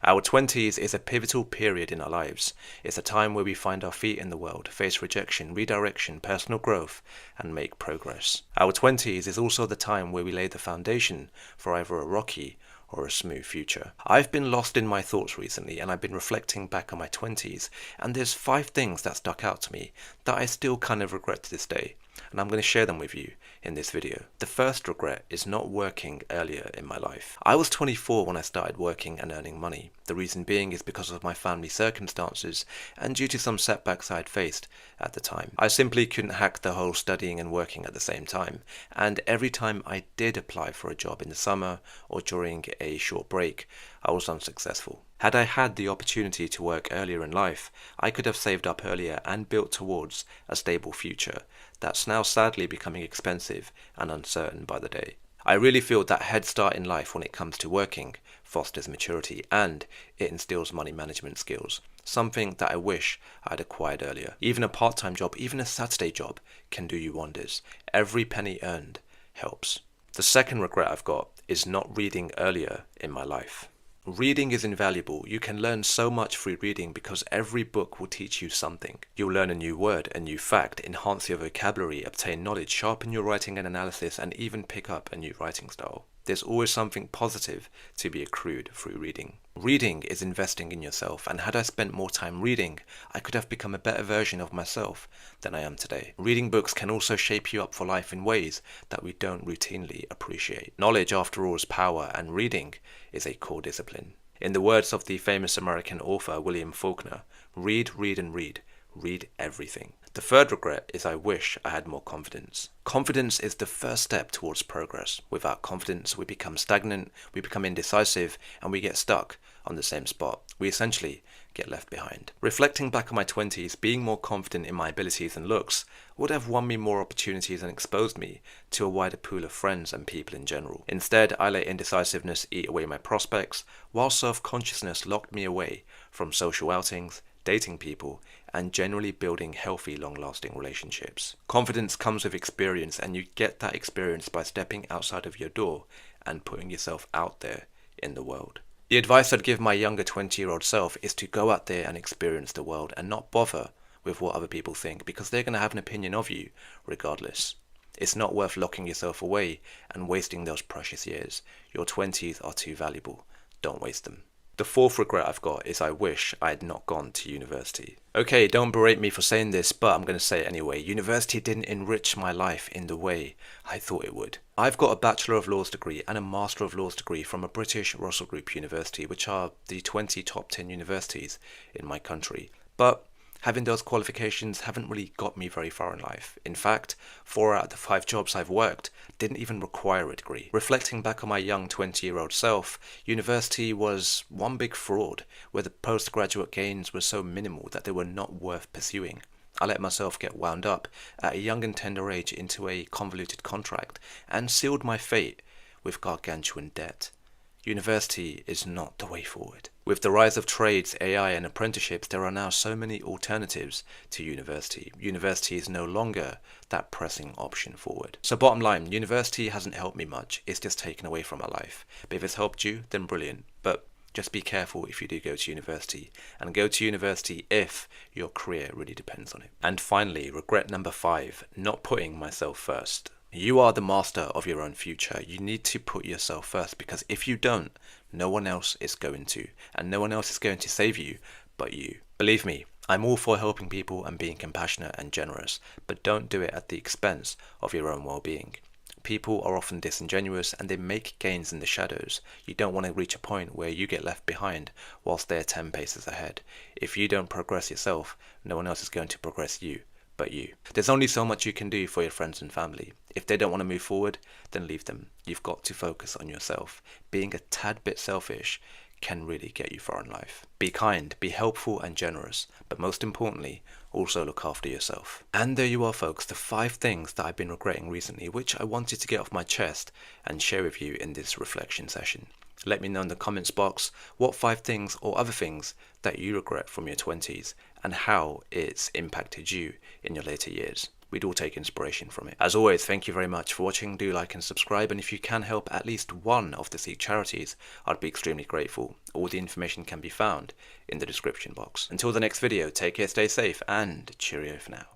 Our 20s is a pivotal period in our lives. It's a time where we find our feet in the world, face rejection, redirection, personal growth, and make progress. Our 20s is also the time where we lay the foundation for either a rocky or a smooth future. I've been lost in my thoughts recently, and I've been reflecting back on my 20s, and there's 5 things that stuck out to me that I still kind of regret to this day, and I'm going to share them with you in this video. The first regret is not working earlier in my life. I was 24 when I started working and earning money. The reason being is because of my family circumstances and due to some setbacks I'd faced at the time. I simply couldn't hack the whole studying and working at the same time, and every time I did apply for a job in the summer or during a short break, I was unsuccessful. Had I had the opportunity to work earlier in life, I could have saved up earlier and built towards a stable future that's now sadly becoming expensive and uncertain by the day. I really feel that head start in life when it comes to working fosters maturity and it instills money management skills, something that I wish I'd acquired earlier. Even a part-time job, even a Saturday job can do you wonders. Every penny earned helps. The second regret I've got is not reading earlier in my life. Reading is invaluable. You can learn so much through reading because every book will teach you something. You'll learn a new word, a new fact, enhance your vocabulary, obtain knowledge, sharpen your writing and analysis, and even pick up a new writing style. There's always something positive to be accrued through reading. Reading is investing in yourself, and had I spent more time reading, I could have become a better version of myself than I am today. Reading books can also shape you up for life in ways that we don't routinely appreciate. Knowledge, after all, is power, and reading is a core discipline. In the words of the famous American author William Faulkner, read, read, and read. Read everything. The third regret is I wish I had more confidence. Confidence is the first step towards progress. Without confidence, we become stagnant, we become indecisive, and we get stuck on the same spot. We essentially get left behind. Reflecting back on my 20s, being more confident in my abilities and looks would have won me more opportunities and exposed me to a wider pool of friends and people in general. Instead, I let indecisiveness eat away my prospects, while self-consciousness locked me away from social outings, dating people, and generally building healthy, long-lasting relationships. Confidence comes with experience, and you get that experience by stepping outside of your door and putting yourself out there in the world. The advice I'd give my younger 20-year-old self is to go out there and experience the world and not bother with what other people think, because they're going to have an opinion of you regardless. It's not worth locking yourself away and wasting those precious years. Your 20s are too valuable. Don't waste them. The fourth regret I've got is I wish I had not gone to university. Okay, don't berate me for saying this, but I'm going to say it anyway. University didn't enrich my life in the way I thought it would. I've got a Bachelor of Laws degree and a Master of Laws degree from a British Russell Group university, which are the 20 top 10 universities in my country. But having those qualifications haven't really got me very far in life. In fact, 4 out of the 5 jobs I've worked didn't even require a degree. Reflecting back on my young 20-year-old self, university was one big fraud where the postgraduate gains were so minimal that they were not worth pursuing. I let myself get wound up at a young and tender age into a convoluted contract and sealed my fate with gargantuan debt. University is not the way forward. With the rise of trades, AI, and apprenticeships, there are now so many alternatives to university. University is no longer that pressing option forward. So bottom line, university hasn't helped me much. It's just taken away from my life. But if it's helped you, then brilliant. But just be careful if you do go to university, and go to university if your career really depends on it. And finally, regret number 5, not putting myself first. You are the master of your own future. You need to put yourself first, because if you don't, no one else is going to, and no one else is going to save you but you. Believe me, I'm all for helping people and being compassionate and generous, but don't do it at the expense of your own well-being. People are often disingenuous and they make gains in the shadows. You don't want to reach a point where you get left behind whilst they're 10 paces ahead. If you don't progress yourself, no one else is going to progress you but you. There's only so much you can do for your friends and family. If they don't want to move forward, then leave them. You've got to focus on yourself. Being a tad bit selfish can really get you far in life. Be kind, be helpful and generous, but most importantly, also look after yourself. And there you are, folks, the 5 things that I've been regretting recently, which I wanted to get off my chest and share with you in this reflection session. Let me know in the comments box what 5 things or other things that you regret from your 20s and how it's impacted you in your later years. we'd all take inspiration from it. As always, thank you very much for watching. Do like and subscribe, and if you can help at least one of the Sikh charities, I'd be extremely grateful. All the information can be found in the description box. Until the next video, take care, stay safe, and cheerio for now.